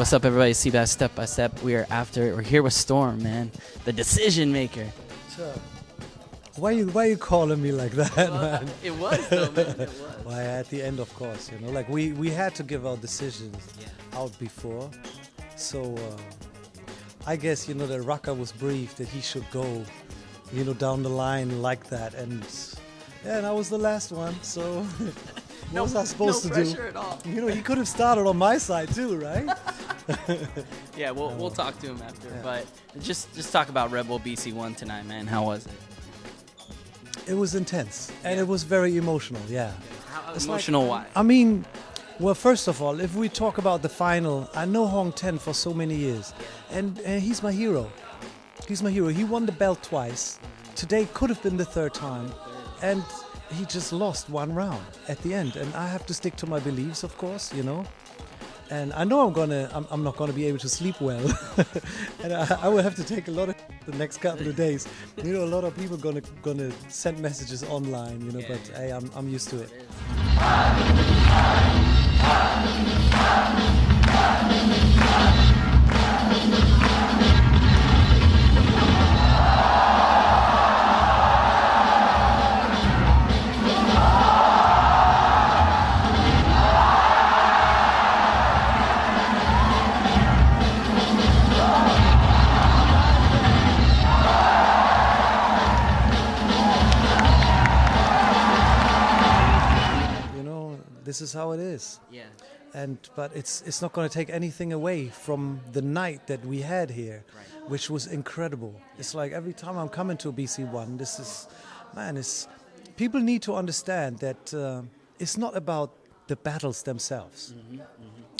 what's up, everybody? Seabass Step by Step. We're here with Storm, man, the decision maker. So, why you calling me like that, man? It was though, man. It was. Why at the end, of course, you know, like we had to give our decisions out before, so I guess you know that Raka was briefed that he should go, you know, down the line like that, and I was the last one, so. What was I supposed to do? No pressure at all. You know, he could have started on my side too, right? Yeah, we'll talk to him after. Yeah. But just talk about Red Bull BC1 tonight, man. How was it? It was intense, and it was very emotional, yeah. How emotional, why? I mean, well, first of all, if we talk about the final, I know Hong Ten for so many years, and he's my hero. He's my hero. He won the belt twice. Today could have been the third time, and he just lost one round at the end, and I have to stick to my beliefs, of course, you know. And I know I'm not gonna be able to sleep well, and I will have to take a lot of the next couple of days. You know, a lot of people gonna send messages online, you know. But hey, I'm used to it. This is how it is. Yeah. But it's not going to take anything away from the night that we had here, right, which was incredible. Yeah. It's like every time I'm coming to BC1, this is, man, people need to understand that it's not about the battles themselves,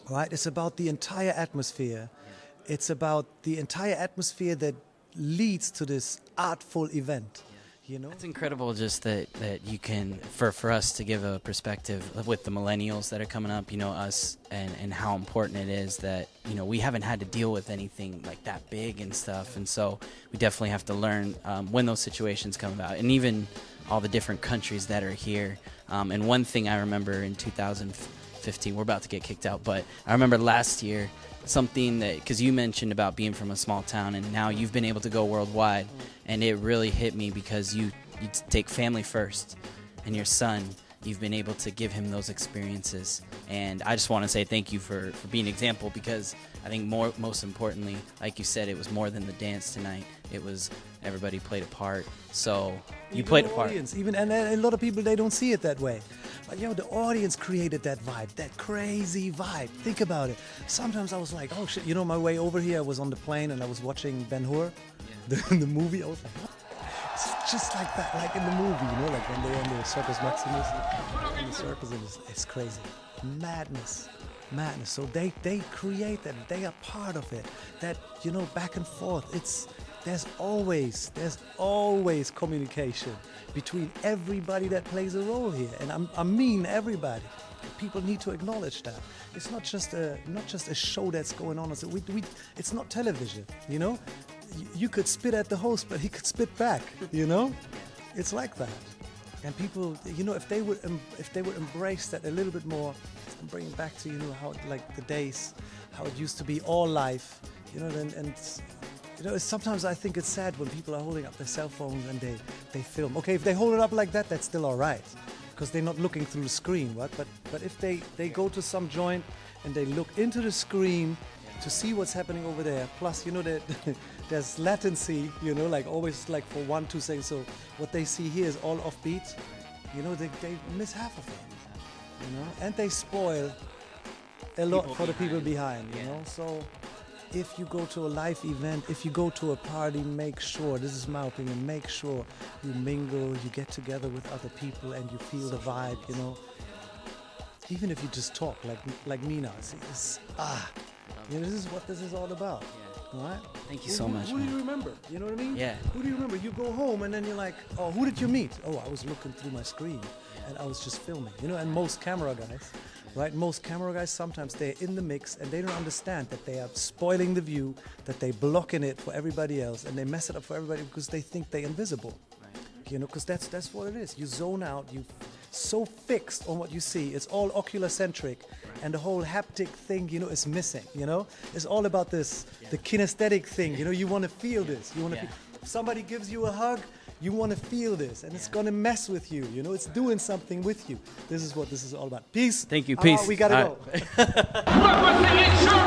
right? It's about the entire atmosphere. Yeah. It's about the entire atmosphere that leads to this artful event. You know? It's incredible just that you can, for us to give a perspective with the millennials that are coming up, you know, us, and how important it is that, you know, we haven't had to deal with anything like that big and stuff. And so we definitely have to learn when those situations come about, and even all the different countries that are here. And one thing I remember in 2015, we're about to get kicked out, but I remember last year, something that, because you mentioned about being from a small town and now you've been able to go worldwide, and it really hit me because you take family first, and your son, you've been able to give him those experiences. And I just want to say thank you for being an example, because I think most importantly, like you said, it was more than the dance tonight. It was everybody played a part. So you played a part. And a lot of people, they don't see it that way. But you know, the audience created that vibe, that crazy vibe. Think about it. Sometimes I was like, oh shit, you know, my way over here, I was on the plane and I was watching Ben-Hur, the movie. I was like, what? It's just like that, like in the movie, you know, like when they're in the Circus Maximus, in the circus, and it's crazy. Madness. So they create that, they are part of it. That, you know, back and forth, there's always communication between everybody that plays a role here, and I mean everybody. People need to acknowledge that. It's not just a show that's going on. It's not television, you know. You could spit at the host, but he could spit back, you know. It's like that, and people, you know, if they would embrace that a little bit more, and bring it back to, you know, how like the days, how it used to be all life, you know, and you know, sometimes I think it's sad when people are holding up their cell phones and they film. Okay, if they hold it up like that, that's still all right, because they're not looking through the screen, right? But if they go to some joint and they look into the screen to see what's happening over there, plus, you know, that there's latency, you know, like always like for 1-2 seconds, so what they see here is all offbeat, you know, they miss half of it, you know, and they spoil a lot for the people behind, you know. So if you go to a live event, if you go to a party, make sure, this is my opinion, make sure you mingle, you get together with other people and you feel the vibe, you know. Even if you just talk like me now, you know, this is what this is all about. All right? Thank you so much. Who do you remember? You know what I mean? Yeah. Who do you remember? You go home and then you're like, oh, who did you meet? Oh, I was looking through my screen and I was just filming. You know, and most camera guys, right? Most camera guys, sometimes they're in the mix and they don't understand that they are spoiling the view, that they blocking it for everybody else, and they mess it up for everybody because they think they're invisible. Right. You know, because that's what it is. You zone out, so fixed on what you see. It's all ocular-centric, and the whole haptic thing, you know, is missing, you know? It's all about this, the kinesthetic thing, you know, you want to feel this. You want to if somebody gives you a hug, you want to feel this, and it's going to mess with you, you know? It's doing something with you. This is what this is all about. Peace. Thank you. Peace. We got to All go. Representing